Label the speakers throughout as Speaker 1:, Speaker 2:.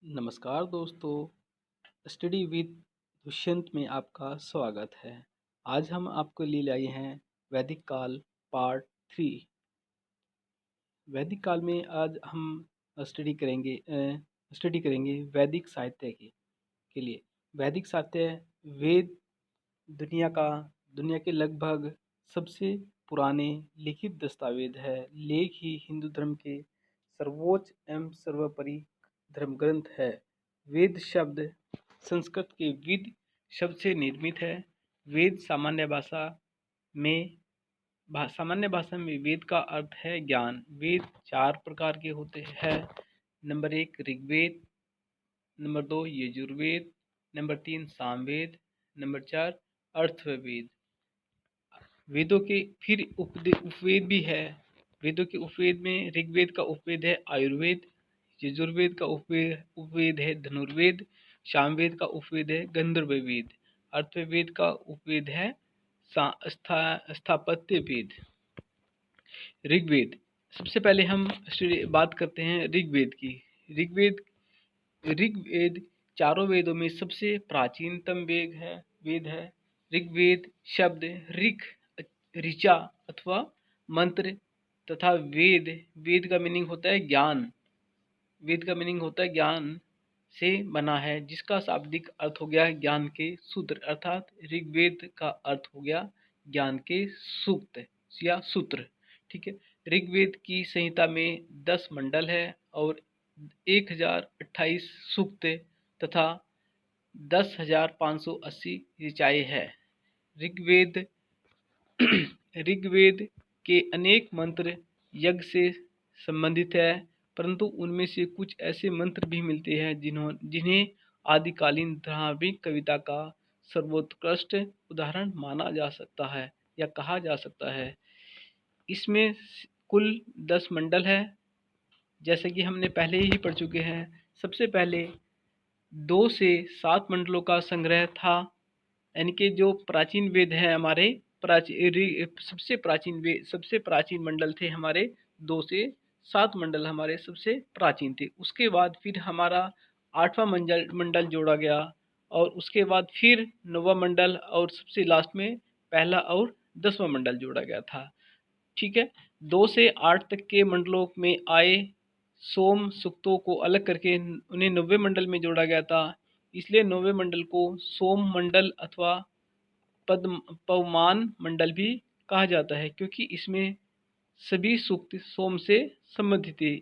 Speaker 1: नमस्कार दोस्तों, study with Dushyant में आपका स्वागत है। आज हम आपको लिए लाए हैं वैदिक काल पार्ट 3। वैदिक काल में आज हम स्टडी करेंगे वैदिक साहित्य के लिए। वैदिक साहित्य वेद दुनिया के लगभग सबसे पुराने लिखित दस्तावेज है। लेख ही हिंदू धर्म के सर्वोच्च एवं सर्वोपरि धर्म ग्रंथ है। वेद शब्द संस्कृत के विद शब्द से निर्मित है। वेद सामान्य भाषा में वेद का अर्थ है ज्ञान। वेद 4 प्रकार के होते हैं। Number 1 Rigveda, number 2 Yajurveda, number 3 Samaveda, number 4 Atharvaveda. वेदों के फिर उपवेद भी है। वेदों के उपवेद में ऋग्वेद का उपवेद है आयुर्वेद, यजुर्वेद का उपवेद है धनुर्वेद, सामवेद का उपवेद है गंधर्ववेद, अर्थववेद का उपवेद है स्थापत्य वेद। ऋग्वेद, सबसे पहले हम बात करते हैं ऋग्वेद की। ऋग्वेद चारों वेदों में सबसे प्राचीनतम वेद है। ऋग्वेद शब्द ऋचा अथवा मंत्र तथा वेद का मीनिंग होता है ज्ञान। वेद का मीनिंग होता है ज्ञान से बना है, जिसका शाब्दिक अर्थ हो गया ज्ञान के सूत्र, अर्थात ऋग्वेद का अर्थ हो गया ज्ञान के सूक्त या सूत्र। ठीक है। ऋग्वेद की संहिता में 10 मंडल है और 1028 सूक्त तथा 10,580 ऋचाएँ है। ऋग्वेद के अनेक मंत्र यज्ञ से संबंधित है, परंतु उनमें से कुछ ऐसे मंत्र भी मिलते हैं जिन्हें आदिकालीन धार्मिक कविता का सर्वोत्कृष्ट उदाहरण माना जा सकता है या कहा जा सकता है। इसमें कुल 10 मंडल है, जैसे कि हमने पहले ही पढ़ चुके हैं। सबसे पहले 2 से 7 मंडलों का संग्रह था, यानी कि जो प्राचीन वेद हैं हमारे सबसे प्राचीन मंडल थे हमारे 2 से 7 मंडल हमारे सबसे प्राचीन थे। उसके बाद फिर हमारा 8वां मंडल जोड़ा गया और उसके बाद फिर 9वां मंडल और सबसे लास्ट में पहला और 10वां मंडल जोड़ा गया था। ठीक है। 2 से 8 तक के मंडलों में आए सोम सूक्तों को अलग करके उन्हें 9वें मंडल में जोड़ा गया था। इसलिए 9वें मंडल को सोम मंडल अथवा पवमान मंडल भी कहा जाता है, क्योंकि इसमें सभी सूक्त सोम से संबंधित है।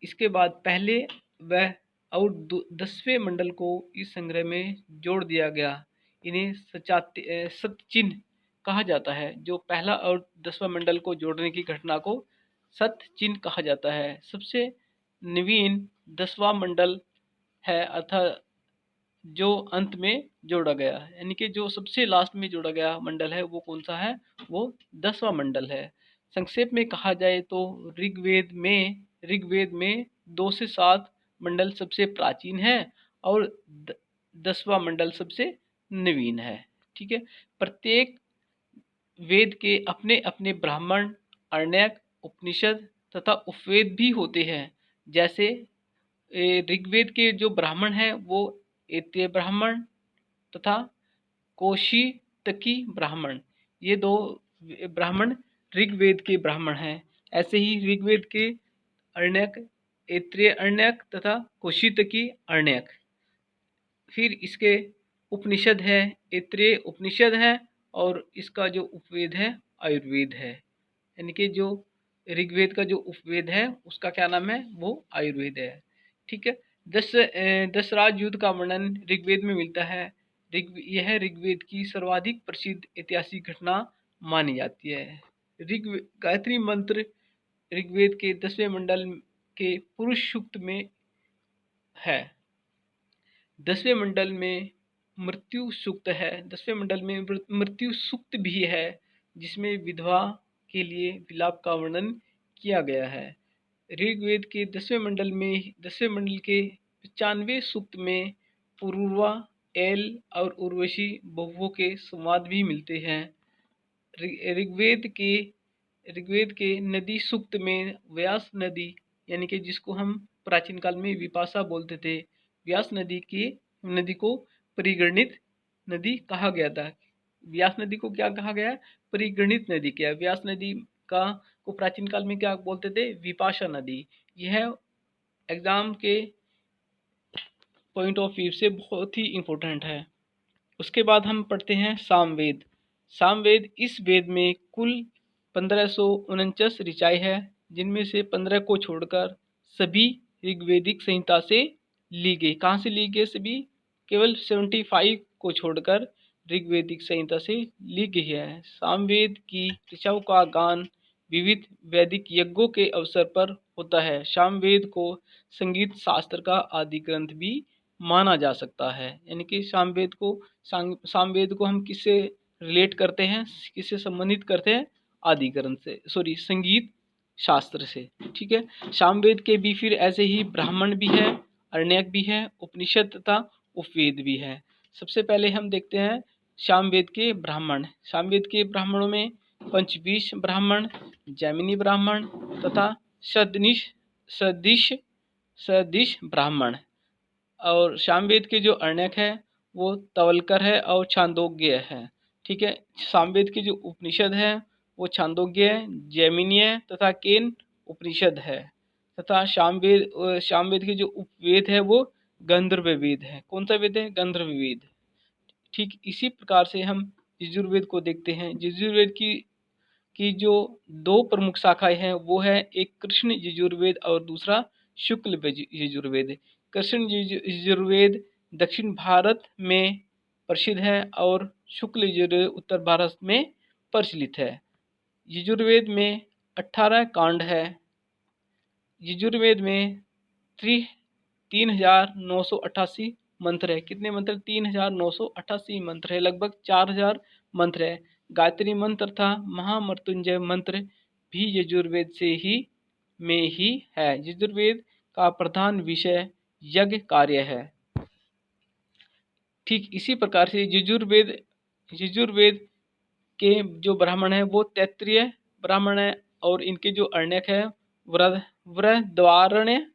Speaker 1: इसके बाद पहले वह और 10वें मंडल को इस संग्रह में जोड़ दिया गया। इन्हें सतचिन्ह कहा जाता है। जो पहला और 10वां मंडल को जोड़ने की घटना को सतचिन्ह कहा जाता है। सबसे नवीन 10वां मंडल है, अर्थात जो अंत में जोड़ा गया, यानी कि जो सबसे लास्ट में जोड़ा गया मंडल है वो कौन सा है, वो 10वां मंडल है। संक्षेप में कहा जाए तो ऋग्वेद में 2 से 7 मंडल सबसे प्राचीन है और 10वां मंडल सबसे नवीन है। ठीक है। प्रत्येक वेद के अपने अपने ब्राह्मण, आरण्यक, उपनिषद तथा उपवेद भी होते हैं। जैसे ऋग्वेद के जो ब्राह्मण हैं वो ऐत्रेय ब्राह्मण तथा कौशितकी ब्राह्मण, ये 2 ब्राह्मण ऋग्वेद के ब्राह्मण हैं। ऐसे ही ऋग्वेद के अरण्यक ऐत्रेय अरण्यक तथा कौशितकी अरण्यक। फिर इसके उपनिषद है, ऐत्रेय उपनिषद है और इसका जो उपवेद है आयुर्वेद है, यानी कि जो ऋग्वेद का जो उपवेद है उसका क्या नाम है, वो आयुर्वेद है। ठीक है। दशराज युद्ध का वर्णन ऋग्वेद में मिलता है। यह ऋग्वेद की सर्वाधिक प्रसिद्ध ऐतिहासिक घटना मानी जाती है। गायत्री मंत्र ऋग्वेद के 10वें मंडल के पुरुष सूक्त में है। 10वें मंडल में मृत्यु सूक्त है। 10वें मंडल में मृत्यु सूक्त भी है, जिसमें विधवा के लिए विलाप का वर्णन किया गया है। ऋग्वेद के 10वें मंडल के 95 सूक्त में पुरूरवा, एल और उर्वशी बहुओं के संवाद भी मिलते हैं। ऋग्वेद के नदी सूक्त में व्यास नदी यानी कि जिसको हम प्राचीन काल में विपाशा बोलते थे। व्यास नदी को परिगणित नदी कहा गया था। व्यास नदी को क्या कहा गया है? परिगणित नदी। क्या व्यास नदी का को प्राचीन काल में क्या बोलते थे? विपाशा नदी। यह एग्जाम के पॉइंट ऑफ व्यू से बहुत ही इम्पोर्टेंट है। उसके बाद हम पढ़ते हैं सामवेद। सामवेद, इस वेद में कुल 1549 ऋचाएँ है, जिनमें से 15 को छोड़कर सभी ऋग्वेदिक संहिता से ली गई। कहाँ से ली गई? सभी केवल 75 को छोड़कर ऋग्वेदिक संहिता से ली गई है। सामवेद की ऋचाओं का गान विविध वैदिक यज्ञों के अवसर पर होता है। सामवेद को संगीत शास्त्र का आदि ग्रंथ भी माना जा सकता है। यानी कि सामवेद को हम किससे रिलेट करते हैं, किससे संबंधित करते हैं? आदि ग्रंथ से, सॉरी, संगीत शास्त्र से। ठीक है। सामवेद के भी फिर ऐसे ही ब्राह्मण भी है, अरण्यक भी है, उपनिषद तथा उपवेद भी है। सबसे पहले हम देखते हैं सामवेद के ब्राह्मण। सामवेद के ब्राह्मणों में पंचवीश ब्राह्मण, जैमिनी ब्राह्मण तथा सदिश ब्राह्मण। और सामवेद के जो अरण्यक है वो तवलकर है और छांदोग्य है। ठीक है। सामवेद के जो उपनिषद है वो छांदोग्य, जैमिनीय तथा केन उपनिषद है। तथा सामवेद के जो उपवेद है वो गंधर्व वेद है। कौन सा वेद है? गंधर्व वेद। ठीक इसी प्रकार से हम यजुर्वेद को देखते हैं। यजुर्वेद की जो दो प्रमुख शाखाएं हैं वो है एक कृष्ण यजुर्वेद और दूसरा शुक्ल यजुर्वेद। कृष्ण यजुर्वेद दक्षिण भारत में प्रसिद्ध है और शुक्ल यजुर्वेद उत्तर भारत में प्रचलित है। यजुर्वेद में 18 कांड है। यजुर्वेद में 3988 मंत्र है। कितने मंत्र? 3988 मंत्र है। लगभग 4000 मंत्र है। गायत्री मंत्र तथा महामृत्युंजय मंत्र भी यजुर्वेद में ही है। यजुर्वेद का प्रधान विषय यज्ञ कार्य है। ठीक इसी प्रकार से यजुर्वेद के जो ब्राह्मण है वो तैत्तिरीय ब्राह्मण है और इनके जो अरण्यक है वृहद्वारण्य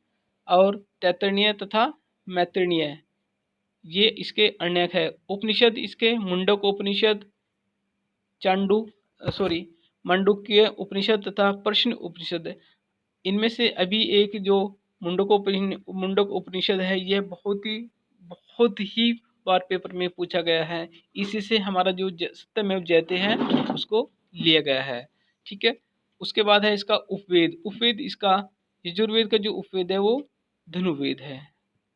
Speaker 1: और तैत्तिरीय तथा मैत्रेयी, ये इसके अरण्यक है। उपनिषद इसके मुंडक उपनिषद, मांडुक्य उपनिषद तथा प्रश्न उपनिषद। इनमें से अभी एक जो मुंडक उपनिषद है यह बहुत ही बार पेपर में पूछा गया है। इसी से हमारा जो सत्यमेव जयते है उसको लिया गया है। ठीक है। उसके बाद है इसका उपवेद इसका यजुर्वेद का जो उपवेद है वो धनुर्वेद है।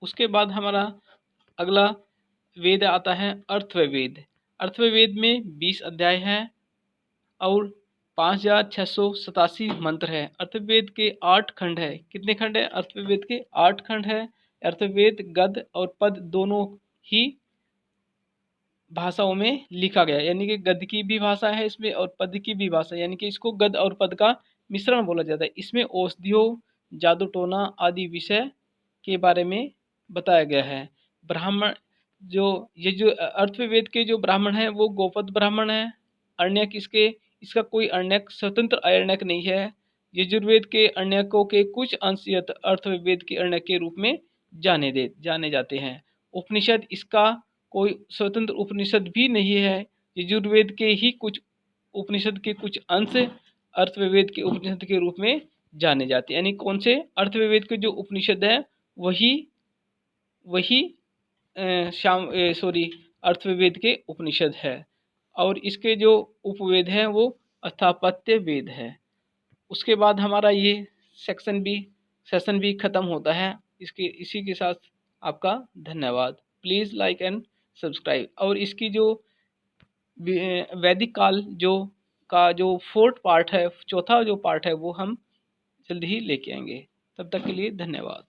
Speaker 1: उसके बाद हमारा अगला वेद आता है अर्थववेद। अर्थववेद में 20 अध्याय है और 5687 मंत्र है। अर्थववेद के 8 खंड है। कितने खंड है? अर्थववेद के 8 खंड है। अर्थववेद गद्य और पद दोनों ही भाषाओं में लिखा गया है। यानी कि गद्य की भी भाषा है इसमें और पद की भी भाषा, यानी कि इसको गद्य और पद का मिश्रण बोला जाता है। इसमें औषधियों, जादू टोना आदि विषय के बारे में बताया गया है। ब्राह्मण ये जो अर्थववेद के जो ब्राह्मण है वो गोपद ब्राह्मण है। अरण्यक इसका कोई अरण्यक स्वतंत्र अरण्यक नहीं है। यजुर्वेद के अरण्यकों के कुछ अंश अर्थववेद के अरण्यक के रूप में जाने जाते हैं। उपनिषद इसका कोई स्वतंत्र उपनिषद भी नहीं है। यजुर्वेद के ही कुछ उपनिषद के कुछ अंश अर्थववेद के उपनिषद के रूप में जाने जाते हैं। यानी कौन से? अर्थववेद के जो उपनिषद है वही अर्थववेद के उपनिषद है। और इसके जो उपवेद हैं वो स्थापत्य वेद है। उसके बाद हमारा ये सेशन भी खत्म होता है। इसी के साथ आपका धन्यवाद। Please like and subscribe. और इसकी जो वैदिक काल जो फोर्थ पार्ट है, चौथा जो पार्ट है वो हम जल्द ही लेके आएंगे। तब तक के लिए धन्यवाद।